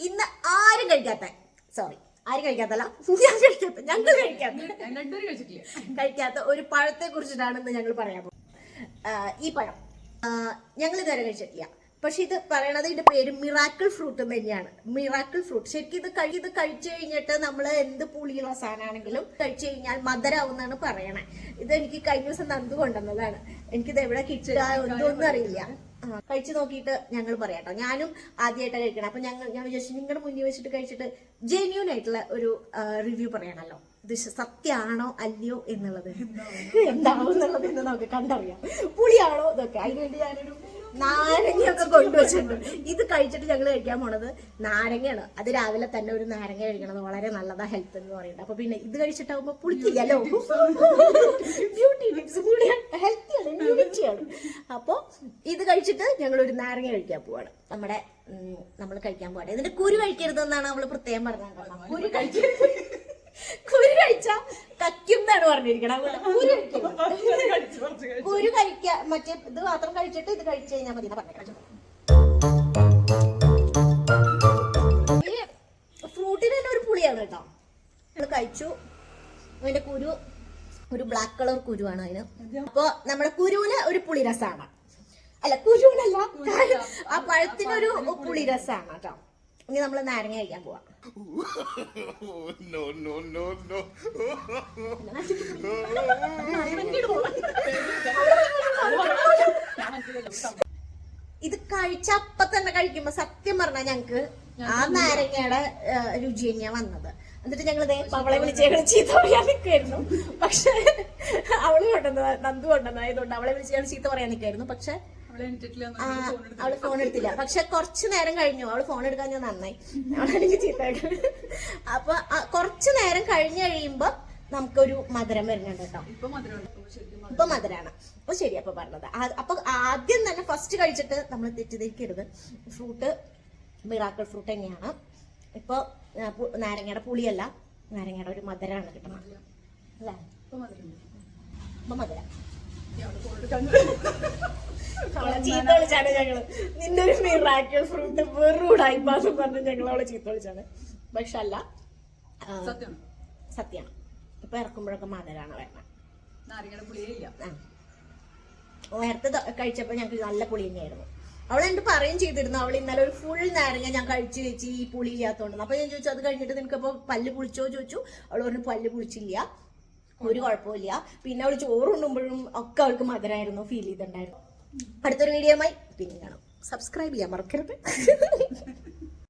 ഇന്ന് ആരും കഴിക്കാത്തല്ല ഞങ്ങൾ കഴിക്കാത്ത ഒരു പഴത്തെ കുറിച്ചിട്ടാണ് ഇന്ന് ഞങ്ങൾ പറയാൻ പോകുന്നത്. ഈ പഴം ഞങ്ങൾ ഇതുവരെ കഴിച്ചിട്ടില്ല. പക്ഷെ ഇത് പറയണത് ഇതിന്റെ പേര് മിറാക്കിൾ ഫ്രൂട്ട് തന്നെയാണ്. മിറാക്കിൾ ഫ്രൂട്ട് ശരിക്കും ഇത് കഴിച്ചു കഴിഞ്ഞിട്ട് നമ്മൾ എന്ത് പുളിയുള്ള സാധനമാണെങ്കിലും കഴിച്ചു കഴിഞ്ഞാൽ മധുരാവുന്നാണ് പറയണേ. ഇത് എനിക്ക് കഴിഞ്ഞ ദിവസം നന്ദു കൊണ്ടുവന്നതാണ്. എനിക്കിത് എവിടെ കിട്ടുക ഒന്നും അറിയില്ല. കഴിച്ചു നോക്കിയിട്ട് ഞങ്ങൾ പറയാട്ടോ. ഞാനും ആദ്യമായിട്ട് കഴിക്കണം. അപ്പൊ ഞാൻ വിചാരിച്ചു നിങ്ങളുടെ മുന്നിൽ വെച്ചിട്ട് കഴിച്ചിട്ട് ജെന്യൂൻ ആയിട്ടുള്ള ഒരു റിവ്യൂ പറയണല്ലോ. ഇത് സത്യമാണോ അല്ലയോ എന്നുള്ളത് എന്താവും എന്നുള്ളത് എന്ന് നമുക്ക് കണ്ടറിയാം. പുളിയാണോ ഇതൊക്കെ. അതിനുവേണ്ടി ഞാനൊരു നാരങ്ങയൊക്കെ കൊണ്ടുവച്ചിട്ടുണ്ട്. ഇത് കഴിച്ചിട്ട് ഞങ്ങൾ കഴിക്കാൻ പോണത് നാരങ്ങയാണ്. അത് രാവിലെ തന്നെ ഒരു നാരങ്ങ കഴിക്കണത് വളരെ നല്ലതാ ഹെൽത്ത് എന്ന് പറയുന്നത്. അപ്പൊ പിന്നെ ഇത് കഴിച്ചിട്ടാവുമ്പോ പുളിക്കില്ലല്ലോ. ബ്യൂട്ടി ടിപ്സ് കൂടിയാണ്, ഹെൽത്തിയാണ്, ബ്യൂട്ടിയാണ്. അപ്പൊ ഇത് കഴിച്ചിട്ട് ഞങ്ങൾ ഒരു നാരങ്ങ കഴിക്കാൻ പോവാണ്. നമ്മൾ കഴിക്കാൻ പോവാണ്. ഇതിന്റെ കുരു കഴിക്കരുതെന്നാണ് നമ്മള് പ്രത്യേകം പറഞ്ഞത്. കുരു കഴിച്ചാ കയ്ക്കും എന്നാണ് പറഞ്ഞിരിക്കണം. കുരു കഴിക്കാ, മറ്റേ ഇത് മാത്രം കഴിച്ചിട്ട് ഇത് കഴിച്ചു കഴിഞ്ഞാൽ മതി പറഞ്ഞു. ഈ ഫ്രൂട്ടിന് തന്നെ ഒരു പുളിയാണ് കേട്ടോ. നമ്മൾ കഴിച്ചു. അതിന്റെ കുരു ഒരു ബ്ലാക്ക് കളർ കുരുവാണ് അതിന്. അപ്പൊ നമ്മുടെ കുരുവിന് ഒരു പുളിരസമാണ്. അല്ല, കുരുവിനല്ല, ആ പഴത്തിനൊരു പുളിരസമാണ് കേട്ടോ. ഇനി നമ്മൾ നാരങ്ങ കഴിക്കാൻ പോവാം. ഇത് കഴിച്ച അപ്പൊ തന്നെ കഴിക്കുമ്പോ സത്യം പറഞ്ഞാൽ ഞങ്ങക്ക് ആ നാരങ്ങയുടെ രുചി തന്നെയാ വന്നത്. എന്നിട്ട് ഞങ്ങൾ അവളെ വിളിച്ച് ചീത്ത പറയാൻ നിൽക്കായിരുന്നു. പക്ഷെ അവള് നന്ദു കൊണ്ടുവന്നതായതുകൊണ്ട് അവളെ വിളിച്ച് ചീത്ത പറയാൻ നിൽക്കായിരുന്നു. പക്ഷെ അവള് ഫോൺ എടുത്തില്ല. പക്ഷെ കുറച്ചു നേരം കഴിഞ്ഞു. അവള് ഫോൺ എടുക്കാൻ ഞാൻ നന്നായി. അവളെനിക്ക് ചീത്ത. അപ്പൊ കുറച്ചു നേരം കഴിഞ്ഞു കഴിയുമ്പോ നമുക്കൊരു മധുരം വരുന്നുണ്ട് കേട്ടോ. ഇപ്പൊ മധുരാണ്. അപ്പൊ ശരി അപ്പൊ പറഞ്ഞത്. അപ്പൊ ആദ്യം തന്നെ ഫസ്റ്റ് കഴിച്ചിട്ട് നമ്മൾ തെറ്റിദ്ധരിക്കരുത്. ഫ്രൂട്ട് മിറാക്കിൾ ഫ്രൂട്ട് തന്നെയാണ്. ഇപ്പൊ നാരങ്ങയുടെ പുളിയല്ല, നാരങ്ങയുടെ ഒരു മധുരമാണ് കിട്ടുന്നത് അല്ലേ? ഇപ്പൊ മധുരം ചീത്ത വിളിച്ചാണ് ഞങ്ങള്. നിന്റെ ഒരു മിറാക്കിൾ ഫ്രൂട്ട് വെറുടായിപ്പാന്ന് പറഞ്ഞ് ഞങ്ങൾ അവളെ ചീത്ത വിളിച്ചാണ്. പക്ഷെ അല്ല, സത്യമാണ്. ഇപ്പൊ ഇറക്കുമ്പോഴൊക്കെ മധുരാണ് വരണം. നേരത്തെ കഴിച്ചപ്പോ ഞങ്ങൾക്ക് നല്ല പുളി തന്നെയായിരുന്നു. അവൾ എന്റെ പറയും ചെയ്തിരുന്നു, അവൾ ഇന്നലെ ഒരു ഫുൾ നാരങ്ങ ഞാൻ കഴിച്ചു വെച്ച് ഈ പുളി ഇല്ലാത്തോണ്ട്. അപ്പൊ ഞാൻ ചോദിച്ചു അത് കഴിഞ്ഞിട്ട് നിനക്കപ്പോ പല്ല് പുളിച്ചോ ചോദിച്ചു. അവൾ പറഞ്ഞു പല്ല് പുളിച്ചില്ല, ഒരു കുഴപ്പമില്ല. പിന്നെ അവള് ചോറുണ്ടുമ്പോഴും ഒക്കെ അവൾക്ക് മധുരമായിരുന്നു ഫീൽ ചെയ്തിട്ടുണ്ടായിരുന്നു. അടുത്തൊരു വീഡിയോയുമായി പിന്നെ കാണാം. സബ്സ്ക്രൈബ് ചെയ്യാൻ മറക്കരുത്.